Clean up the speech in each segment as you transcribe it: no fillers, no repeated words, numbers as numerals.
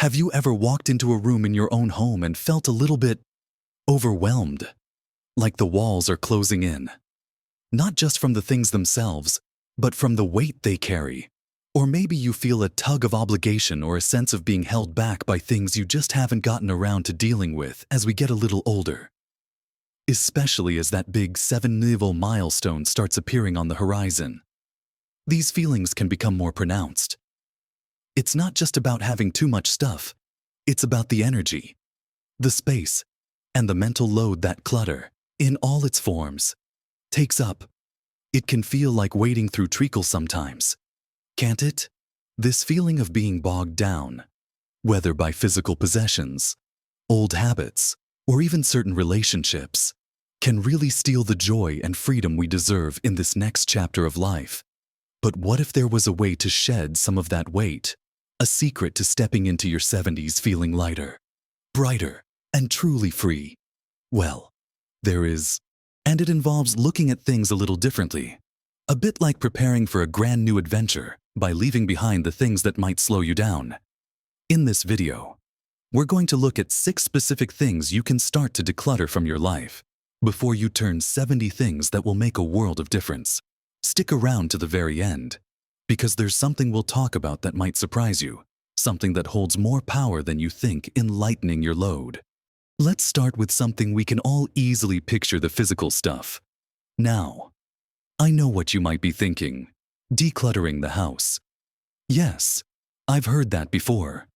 Have you ever walked into a room in your own home and felt a little bit overwhelmed? Like the walls are closing in? Not just from the things themselves, but from the weight they carry. Or maybe you feel a tug of obligation or a sense of being held back by things you just haven't gotten around to dealing with as we get a little older. Especially as that big 7-level milestone starts appearing on the horizon. These feelings can become more pronounced. It's not just about having too much stuff. It's about the energy, the space, and the mental load that clutter, in all its forms, takes up. It can feel like wading through treacle sometimes, can't it? This feeling of being bogged down, whether by physical possessions, old habits, or even certain relationships, can really steal the joy and freedom we deserve in this next chapter of life. But what if there was a way to shed some of that weight? A secret to stepping into your 70s feeling lighter, brighter, and truly free? Well, there is. And it involves looking at things a little differently. A bit like preparing for a brand new adventure by leaving behind the things that might slow you down. In this video, we're going to look at 6 specific things you can start to declutter from your life before you turn 70 things that will make a world of difference. Stick around to the very end, because there's something we'll talk about that might surprise you, something that holds more power than you think in lightening your load. Let's start with something we can all easily picture: the physical stuff. Now, I know what you might be thinking: decluttering the house. Yes, I've heard that before.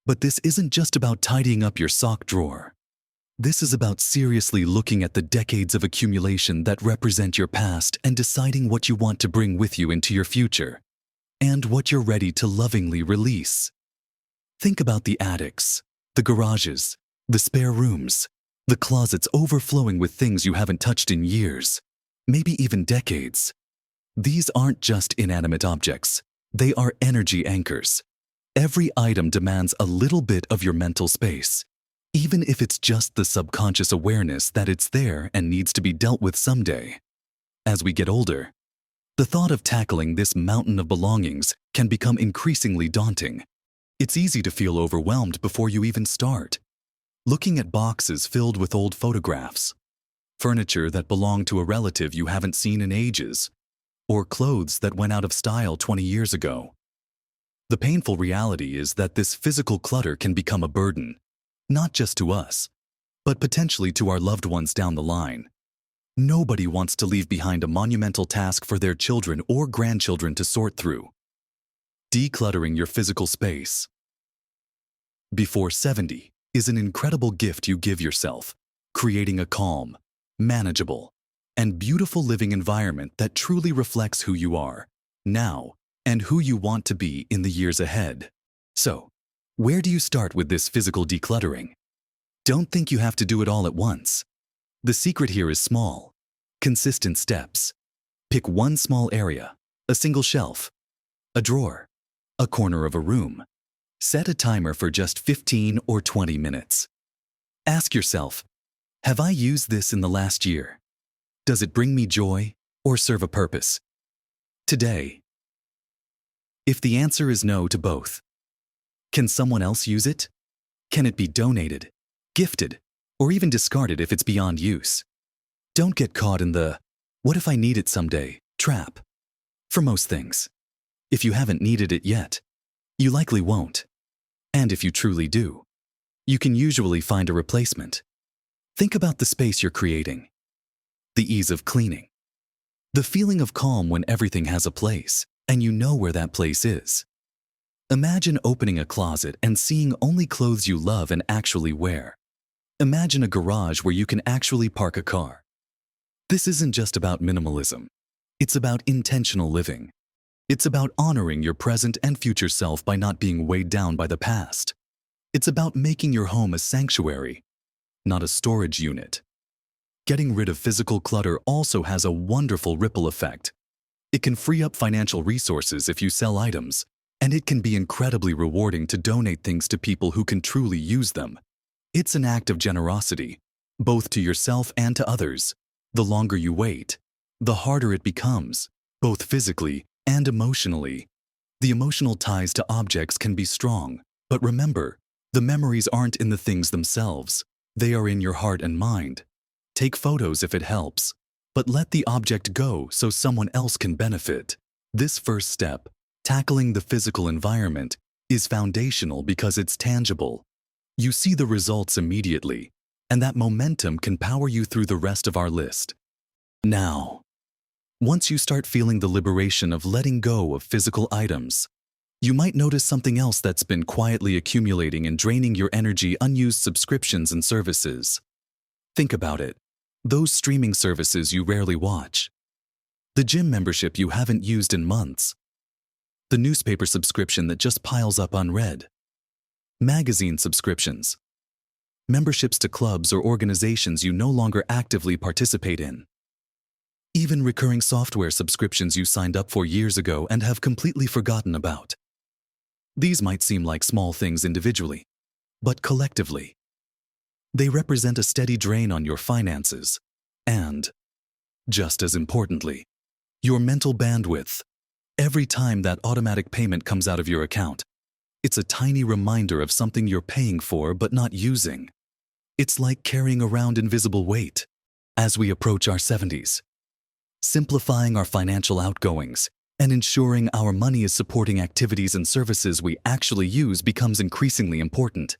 But this isn't just about tidying up your sock drawer. This is about seriously looking at the decades of accumulation that represent your past and deciding what you want to bring with you into your future, and what you're ready to lovingly release. Think about the attics, the garages, the spare rooms, the closets overflowing with things you haven't touched in years, maybe even decades. These aren't just inanimate objects. They are energy anchors. Every item demands a little bit of your mental space, even if it's just the subconscious awareness that it's there and needs to be dealt with someday. As we get older, the thought of tackling this mountain of belongings can become increasingly daunting. It's easy to feel overwhelmed before you even start. Looking at boxes filled with old photographs, furniture that belonged to a relative you haven't seen in ages, or clothes that went out of style 20 years ago. The painful reality is that this physical clutter can become a burden, not just to us, but potentially to our loved ones down the line. Nobody wants to leave behind a monumental task for their children or grandchildren to sort through. Decluttering your physical space before 70 is an incredible gift you give yourself, creating a calm, manageable, and beautiful living environment that truly reflects who you are now and who you want to be in the years ahead. So, where do you start with this physical decluttering? Don't think you have to do it all at once. The secret here is small, consistent steps. Pick one small area, a single shelf, a drawer, a corner of a room. Set a timer for just 15 or 20 minutes. Ask yourself, have I used this in the last year? Does it bring me joy or serve a purpose? Today, if the answer is no to both, can someone else use it? Can it be donated, gifted, or even discarded if it's beyond use? Don't get caught in the "what if I need it someday" trap. For most things, if you haven't needed it yet, you likely won't. And if you truly do, you can usually find a replacement. Think about the space you're creating, the ease of cleaning, the feeling of calm when everything has a place and you know where that place is. Imagine opening a closet and seeing only clothes you love and actually wear. Imagine a garage where you can actually park a car. This isn't just about minimalism. It's about intentional living. It's about honoring your present and future self by not being weighed down by the past. It's about making your home a sanctuary, not a storage unit. Getting rid of physical clutter also has a wonderful ripple effect. It can free up financial resources if you sell items, and it can be incredibly rewarding to donate things to people who can truly use them. It's an act of generosity, both to yourself and to others. The longer you wait, the harder it becomes, both physically and emotionally. The emotional ties to objects can be strong, but remember, The memories aren't in the things themselves. They are in your heart and mind. Take photos if it helps, but let the object go so someone else can benefit. This first step, tackling the physical environment, is foundational because it's tangible. You see the results immediately, and that momentum can power you through the rest of our list. Now, once you start feeling the liberation of letting go of physical items, you might notice something else that's been quietly accumulating and draining your energy: unused subscriptions and services. Think about it. Those streaming services you rarely watch. The gym membership you haven't used in months. The newspaper subscription that just piles up unread. Magazine subscriptions. Memberships to clubs or organizations you no longer actively participate in. Even recurring software subscriptions you signed up for years ago and have completely forgotten about. These might seem like small things individually, but collectively, they represent a steady drain on your finances and, just as importantly, your mental bandwidth. Every time that automatic payment comes out of your account, it's a tiny reminder of something you're paying for but not using. It's like carrying around invisible weight. As we approach our 70s, simplifying our financial outgoings and ensuring our money is supporting activities and services we actually use becomes increasingly important.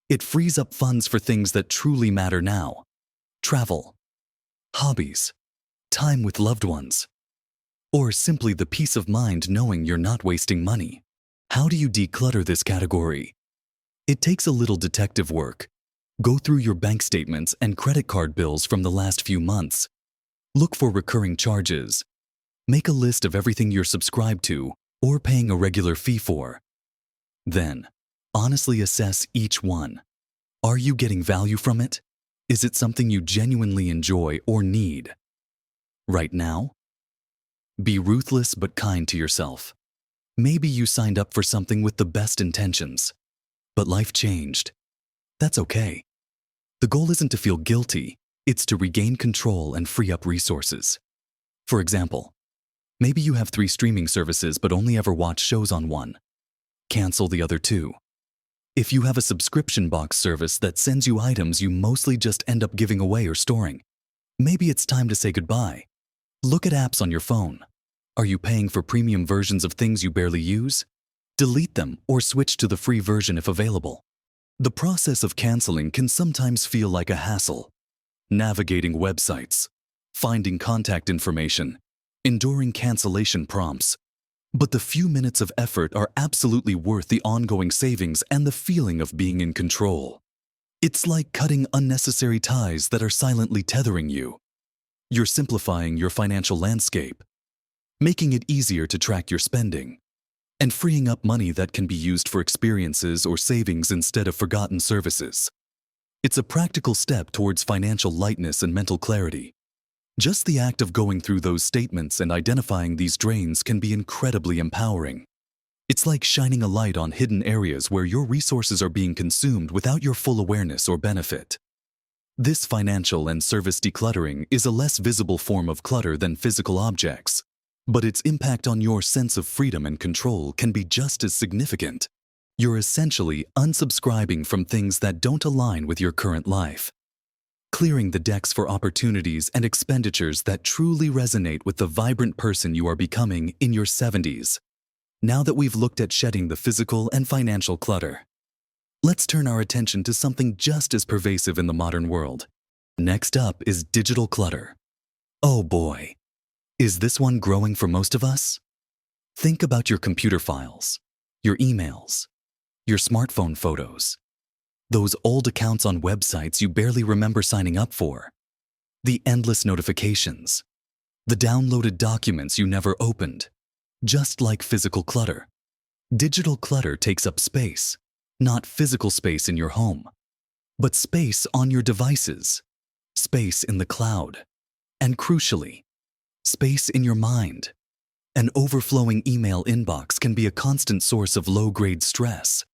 It frees up funds for things that truly matter now: travel, hobbies, time with loved ones, or simply the peace of mind knowing you're not wasting money. How do you declutter this category? It takes a little detective work. Go through your bank statements and credit card bills from the last few months. Look for recurring charges. Make a list of everything you're subscribed to or paying a regular fee for. Then, honestly assess each one. Are you getting value from it? Is it something you genuinely enjoy or need? Right now? Be ruthless but kind to yourself. Maybe you signed up for something with the best intentions, but life changed. That's okay. The goal isn't to feel guilty, it's to regain control and free up resources. For example, maybe you have 3 streaming services but only ever watch shows on one. Cancel the other 2. If you have a subscription box service that sends you items you mostly just end up giving away or storing, maybe it's time to say goodbye. Look at apps on your phone. Are you paying for premium versions of things you barely use? Delete them or switch to the free version if available. The process of canceling can sometimes feel like a hassle. Navigating websites, finding contact information, enduring cancellation prompts. But the few minutes of effort are absolutely worth the ongoing savings and the feeling of being in control. It's like cutting unnecessary ties that are silently tethering you. You're simplifying your financial landscape, making it easier to track your spending, and freeing up money that can be used for experiences or savings instead of forgotten services. It's a practical step towards financial lightness and mental clarity. Just the act of going through those statements and identifying these drains can be incredibly empowering. It's like shining a light on hidden areas where your resources are being consumed without your full awareness or benefit. This financial and service decluttering is a less visible form of clutter than physical objects, but its impact on your sense of freedom and control can be just as significant. You're essentially unsubscribing from things that don't align with your current life, clearing the decks for opportunities and expenditures that truly resonate with the vibrant person you are becoming in your 70s. Now that we've looked at shedding the physical and financial clutter, let's turn our attention to something just as pervasive in the modern world. Next up is digital clutter. Oh boy, is this one growing for most of us? Think about your computer files, your emails, your smartphone photos, those old accounts on websites you barely remember signing up for, the endless notifications, the downloaded documents you never opened. Just like physical clutter, digital clutter takes up space, not physical space in your home, but space on your devices, space in the cloud, and crucially, space in your mind. An overflowing email inbox can be a constant source of low-grade stress.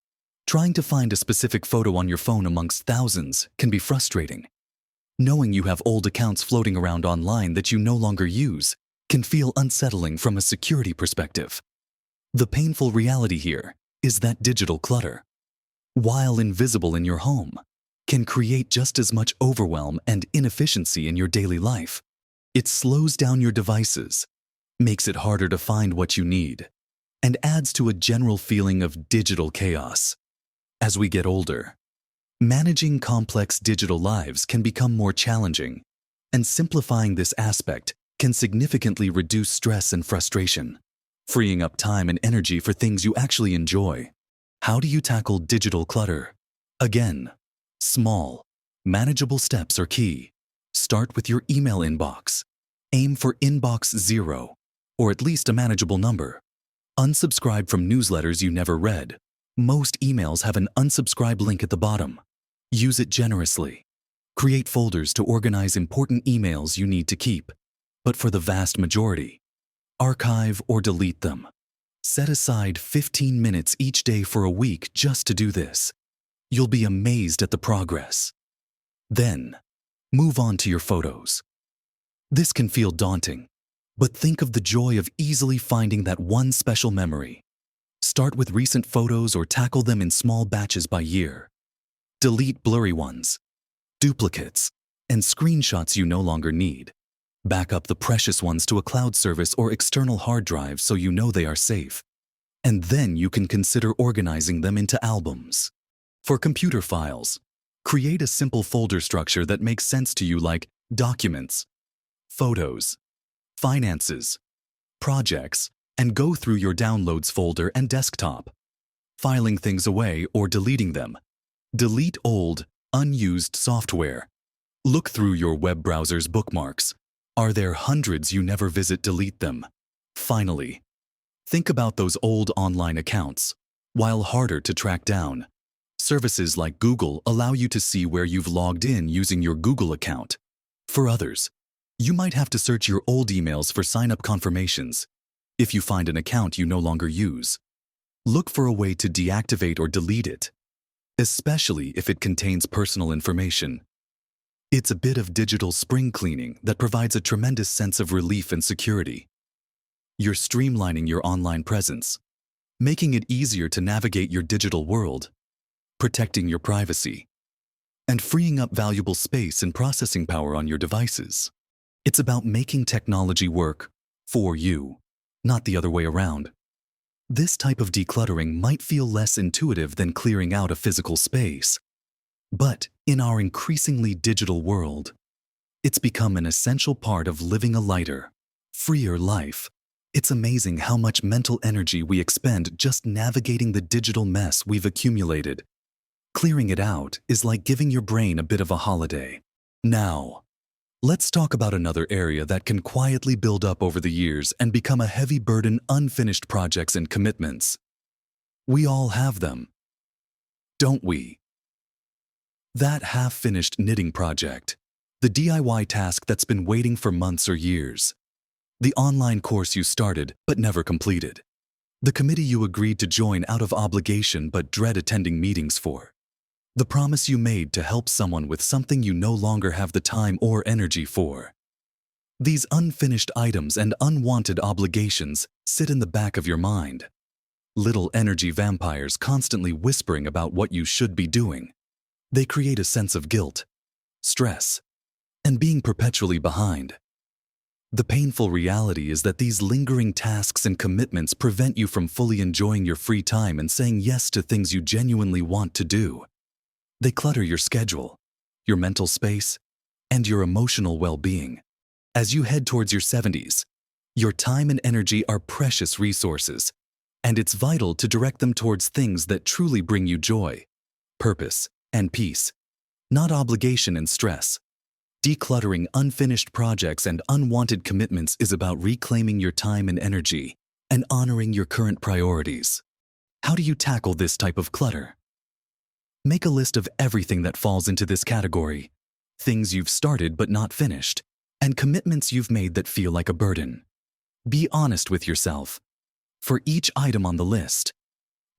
Trying to find a specific photo on your phone amongst thousands can be frustrating. Knowing you have old accounts floating around online that you no longer use can feel unsettling from a security perspective. The painful reality here is that digital clutter, while invisible in your home, can create just as much overwhelm and inefficiency in your daily life. It slows down your devices, makes it harder to find what you need, and adds to a general feeling of digital chaos. As we get older, managing complex digital lives can become more challenging, and simplifying this aspect can significantly reduce stress and frustration, freeing up time and energy for things you actually enjoy. How do you tackle digital clutter? Again, small, manageable steps are key. Start with your email inbox. Aim for inbox 0, or at least a manageable number. Unsubscribe from newsletters you never read. Most emails have an unsubscribe link at the bottom. Use it generously. Create folders to organize important emails you need to keep, but for the vast majority, archive or delete them. Set aside 15 minutes each day for a week just to do this. You'll be amazed at the progress. Then, move on to your photos. This can feel daunting, but think of the joy of easily finding that one special memory. Start with recent photos or tackle them in small batches by year. Delete blurry ones, duplicates, and screenshots you no longer need. Back up the precious ones to a cloud service or external hard drive so you know they are safe. And then you can consider organizing them into albums. For computer files, create a simple folder structure that makes sense to you, like documents, photos, finances, projects, and go through your downloads folder and desktop, filing things away or deleting them. Delete old, unused software. Look through your web browser's bookmarks. Are there hundreds you never visit? Delete them. Finally, think about those old online accounts. While harder to track down, services like Google allow you to see where you've logged in using your Google account. For others, you might have to search your old emails for sign-up confirmations if you find an account you no longer use. Look for a way to deactivate or delete it, especially if it contains personal information. It's a bit of digital spring cleaning that provides a tremendous sense of relief and security. You're streamlining your online presence, making it easier to navigate your digital world, protecting your privacy, and freeing up valuable space and processing power on your devices. It's about making technology work for you, not the other way around. This type of decluttering might feel less intuitive than clearing out a physical space, but in our increasingly digital world, it's become an essential part of living a lighter, freer life. It's amazing how much mental energy we expend just navigating the digital mess we've accumulated. Clearing it out is like giving your brain a bit of a holiday. Now, let's talk about another area that can quietly build up over the years and become a heavy burden: unfinished projects and commitments. We all have them, don't we? That half-finished knitting project, the DIY task that's been waiting for months or years, the online course you started but never completed, the committee you agreed to join out of obligation but dread attending meetings for, the promise you made to help someone with something you no longer have the time or energy for. These unfinished items and unwanted obligations sit in the back of your mind, little energy vampires constantly whispering about what you should be doing. They create a sense of guilt, stress, and being perpetually behind. The painful reality is that these lingering tasks and commitments prevent you from fully enjoying your free time and saying yes to things you genuinely want to do. They clutter your schedule, your mental space, and your emotional well-being. As you head towards your 70s, your time and energy are precious resources, and it's vital to direct them towards things that truly bring you joy, purpose, and peace, not obligation and stress. Decluttering unfinished projects and unwanted commitments is about reclaiming your time and energy and honoring your current priorities. How do you tackle this type of clutter? Make a list of everything that falls into this category: things you've started but not finished, and commitments you've made that feel like a burden. Be honest with yourself. For each item on the list,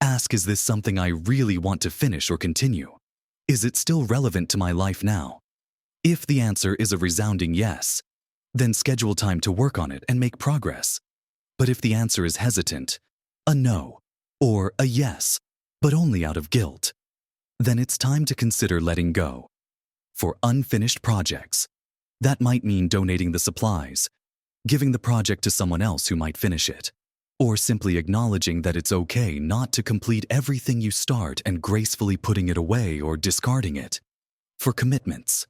ask, is this something I really want to finish or continue? Is it still relevant to my life now? If the answer is a resounding yes, then schedule time to work on it and make progress. But if the answer is hesitant, a no, or a yes, but only out of guilt, then it's time to consider letting go. For unfinished projects, that might mean donating the supplies, giving the project to someone else who might finish it, or simply acknowledging that it's okay not to complete everything you start and gracefully putting it away or discarding it. For commitments,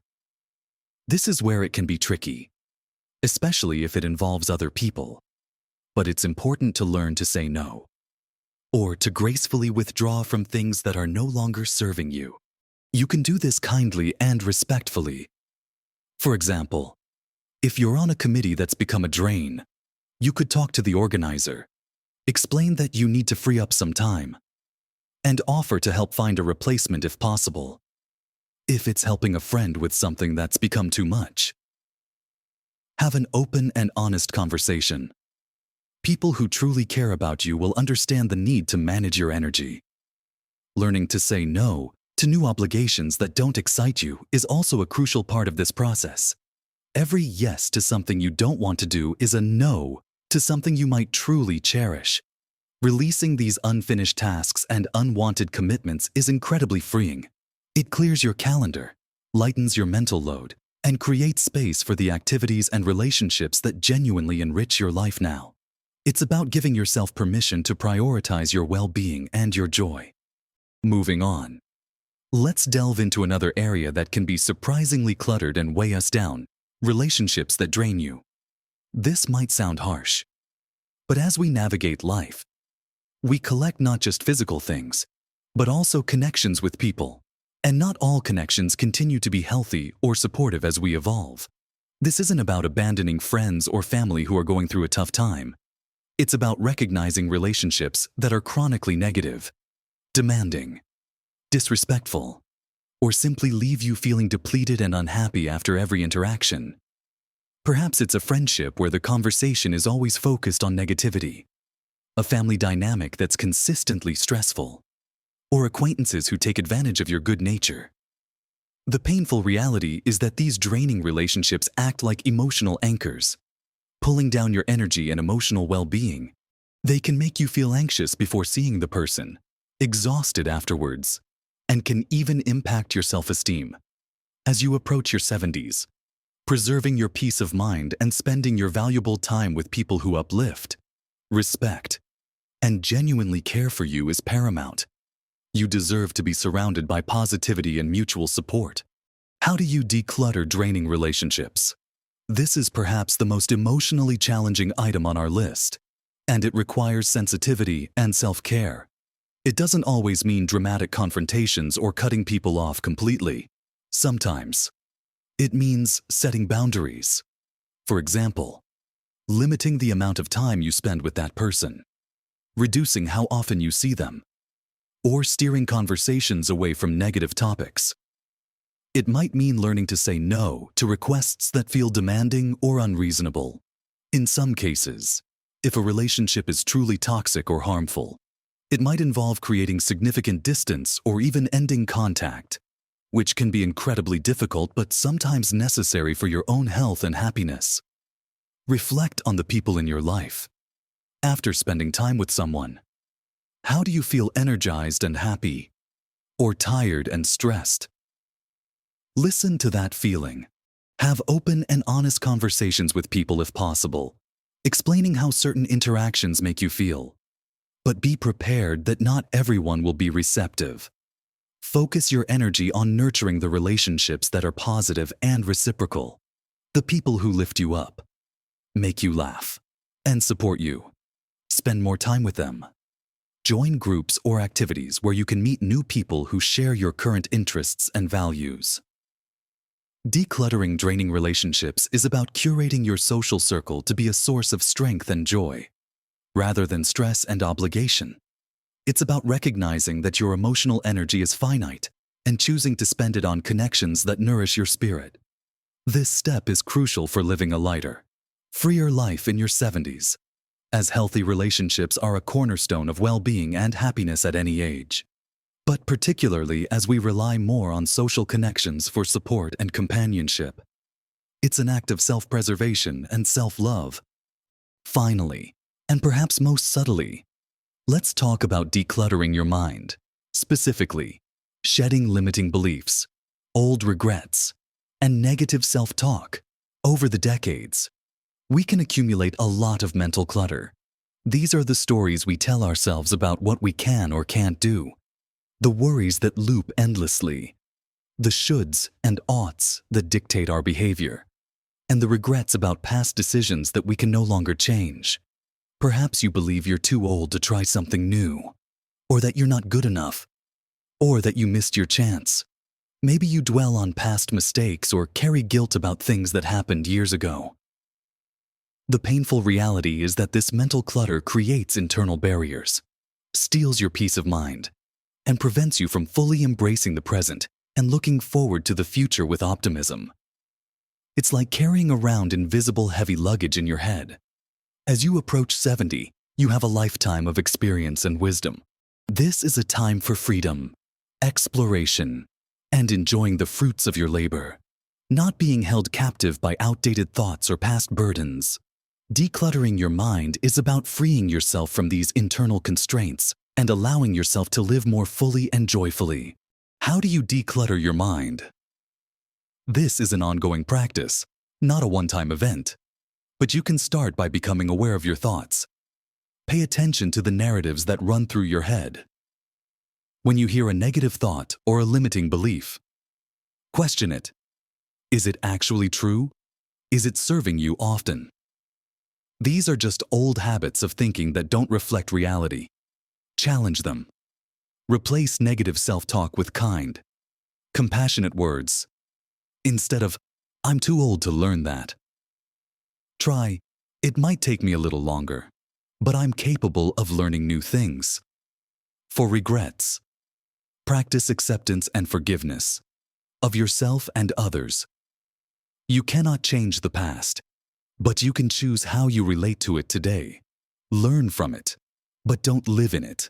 this is where it can be tricky, especially if it involves other people. But it's important to learn to say no, or to gracefully withdraw from things that are no longer serving you. You can do this kindly and respectfully. For example, if you're on a committee that's become a drain, you could talk to the organizer, explain that you need to free up some time, and offer to help find a replacement if possible. If it's helping a friend with something that's become too much, have an open and honest conversation. People who truly care about you will understand the need to manage your energy. Learning to say no to new obligations that don't excite you is also a crucial part of this process. Every yes to something you don't want to do is a no to something you might truly cherish. Releasing these unfinished tasks and unwanted commitments is incredibly freeing. It clears your calendar, lightens your mental load, and creates space for the activities and relationships that genuinely enrich your life now. It's about giving yourself permission to prioritize your well-being and your joy. Moving on. Let's delve into another area that can be surprisingly cluttered and weigh us down: relationships that drain you. This might sound harsh, but as we navigate life, we collect not just physical things, but also connections with people. And not all connections continue to be healthy or supportive as we evolve. This isn't about abandoning friends or family who are going through a tough time. It's about recognizing relationships that are chronically negative, demanding, disrespectful, or simply leave you feeling depleted and unhappy after every interaction. Perhaps it's a friendship where the conversation is always focused on negativity, a family dynamic that's consistently stressful, or acquaintances who take advantage of your good nature. The painful reality is that these draining relationships act like emotional anchors, pulling down your energy and emotional well-being. They can make you feel anxious before seeing the person, exhausted afterwards, and can even impact your self-esteem. As you approach your 70s, preserving your peace of mind and spending your valuable time with people who uplift, respect, and genuinely care for you is paramount. You deserve to be surrounded by positivity and mutual support. How do you declutter draining relationships? This is perhaps the most emotionally challenging item on our list, and it requires sensitivity and self-care. It doesn't always mean dramatic confrontations or cutting people off completely. Sometimes, it means setting boundaries. For example, limiting the amount of time you spend with that person, reducing how often you see them, or steering conversations away from negative topics. It might mean learning to say no to requests that feel demanding or unreasonable. In some cases, if a relationship is truly toxic or harmful, it might involve creating significant distance or even ending contact, which can be incredibly difficult but sometimes necessary for your own health and happiness. Reflect on the people in your life. After spending time with someone, how do you feel energized and happy, or tired and stressed? Listen to that feeling. Have open and honest conversations with people if possible, explaining how certain interactions make you feel. But be prepared that not everyone will be receptive. Focus your energy on nurturing the relationships that are positive and reciprocal. The people who lift you up, make you laugh, and support you. Spend more time with them. Join groups or activities where you can meet new people who share your current interests and values. Decluttering draining relationships is about curating your social circle to be a source of strength and joy, rather than stress and obligation. It's about recognizing that your emotional energy is finite and choosing to spend it on connections that nourish your spirit. This step is crucial for living a lighter, freer life in your 70s, as healthy relationships are a cornerstone of well-being and happiness at any age. But particularly as we rely more on social connections for support and companionship. It's an act of self-preservation and self-love. Finally, and perhaps most subtly, let's talk about decluttering your mind. Specifically, shedding limiting beliefs, old regrets, and negative self-talk. Over the decades, we can accumulate a lot of mental clutter. These are the stories we tell ourselves about what we can or can't do, the worries that loop endlessly, the shoulds and oughts that dictate our behavior, and the regrets about past decisions that we can no longer change. Perhaps you believe you're too old to try something new, or that you're not good enough, or that you missed your chance. Maybe you dwell on past mistakes or carry guilt about things that happened years ago. The painful reality is that this mental clutter creates internal barriers, steals your peace of mind, and prevents you from fully embracing the present and looking forward to the future with optimism. It's like carrying around invisible heavy luggage in your head. As you approach 70, you have a lifetime of experience and wisdom. This is a time for freedom, exploration, and enjoying the fruits of your labor, not being held captive by outdated thoughts or past burdens. Decluttering your mind is about freeing yourself from these internal constraints and allowing yourself to live more fully and joyfully. How do you declutter your mind? This is an ongoing practice, not a one-time event. But you can start by becoming aware of your thoughts. Pay attention to the narratives that run through your head. When you hear a negative thought or a limiting belief, question it. Is it actually true? Is it serving you often? These are just old habits of thinking that don't reflect reality. Challenge them. Replace negative self-talk with kind, compassionate words. Instead of, "I'm too old to learn that." Try, "It might take me a little longer, but I'm capable of learning new things." For regrets, practice acceptance and forgiveness of yourself and others. You cannot change the past, but you can choose how you relate to it today. Learn from it, but don't live in it.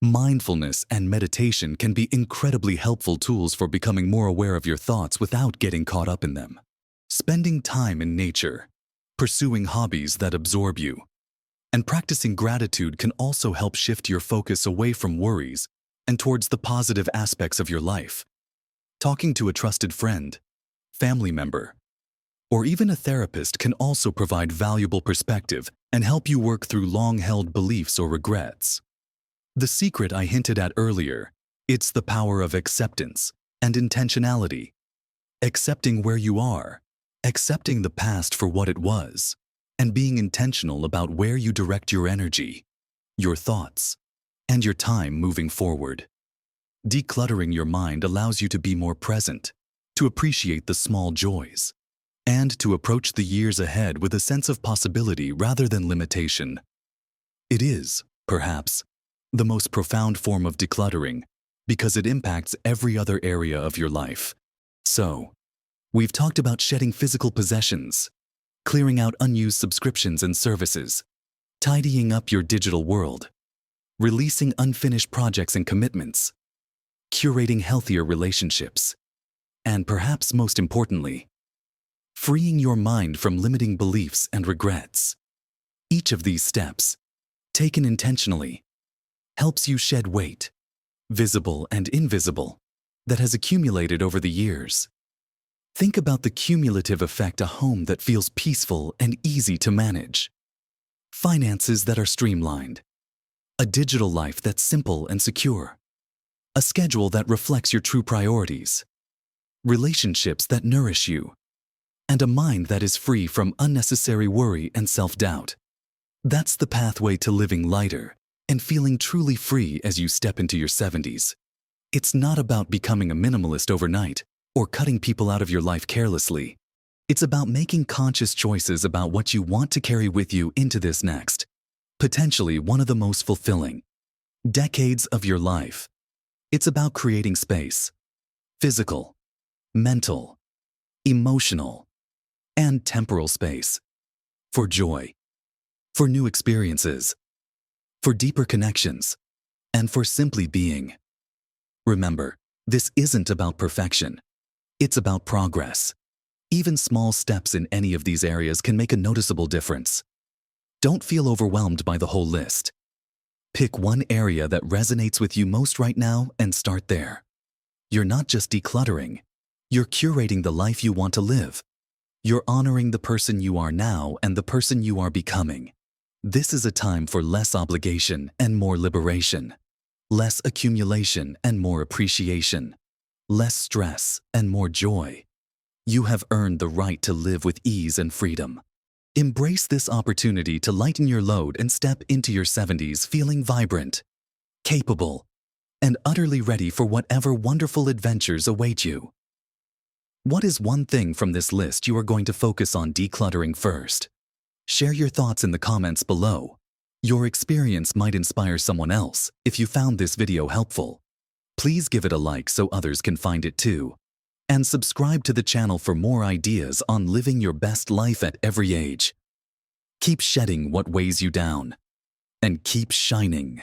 Mindfulness and meditation can be incredibly helpful tools for becoming more aware of your thoughts without getting caught up in them. Spending time in nature, pursuing hobbies that absorb you, and practicing gratitude can also help shift your focus away from worries and towards the positive aspects of your life. Talking to a trusted friend, family member, or even a therapist can also provide valuable perspective and help you work through long-held beliefs or regrets. The secret I hinted at earlier, it's the power of acceptance and intentionality. Accepting where you are, accepting the past for what it was, and being intentional about where you direct your energy, your thoughts, and your time moving forward. Decluttering your mind allows you to be more present, to appreciate the small joys, and to approach the years ahead with a sense of possibility rather than limitation. It is, perhaps, the most profound form of decluttering because it impacts every other area of your life. So, we've talked about shedding physical possessions, clearing out unused subscriptions and services, tidying up your digital world, releasing unfinished projects and commitments, curating healthier relationships, and perhaps most importantly, freeing your mind from limiting beliefs and regrets. Each of these steps, taken intentionally, helps you shed weight, visible and invisible, that has accumulated over the years. Think about the cumulative effect: a home that feels peaceful and easy to manage, finances that are streamlined, a digital life that's simple and secure, a schedule that reflects your true priorities, relationships that nourish you, and a mind that is free from unnecessary worry and self-doubt. That's the pathway to living lighter and feeling truly free as you step into your 70s. It's not about becoming a minimalist overnight or cutting people out of your life carelessly. It's about making conscious choices about what you want to carry with you into this next, potentially one of the most fulfilling decades of your life. It's about creating space, physical, mental, emotional, and temporal space, for joy, for new experiences, for deeper connections, and for simply being. Remember, this isn't about perfection. It's about progress. Even small steps in any of these areas can make a noticeable difference. Don't feel overwhelmed by the whole list. Pick one area that resonates with you most right now and start there. You're not just decluttering. You're curating the life you want to live. You're honoring the person you are now and the person you are becoming. This is a time for less obligation and more liberation. Less accumulation and more appreciation. Less stress and more joy. You have earned the right to live with ease and freedom. Embrace this opportunity to lighten your load and step into your 70s feeling vibrant, capable, and utterly ready for whatever wonderful adventures await you. What is one thing from this list you are going to focus on decluttering first? Share your thoughts in the comments below. Your experience might inspire someone else if you found this video helpful. Please give it a like so others can find it too. And subscribe to the channel for more ideas on living your best life at every age. Keep shedding what weighs you down, and keep shining.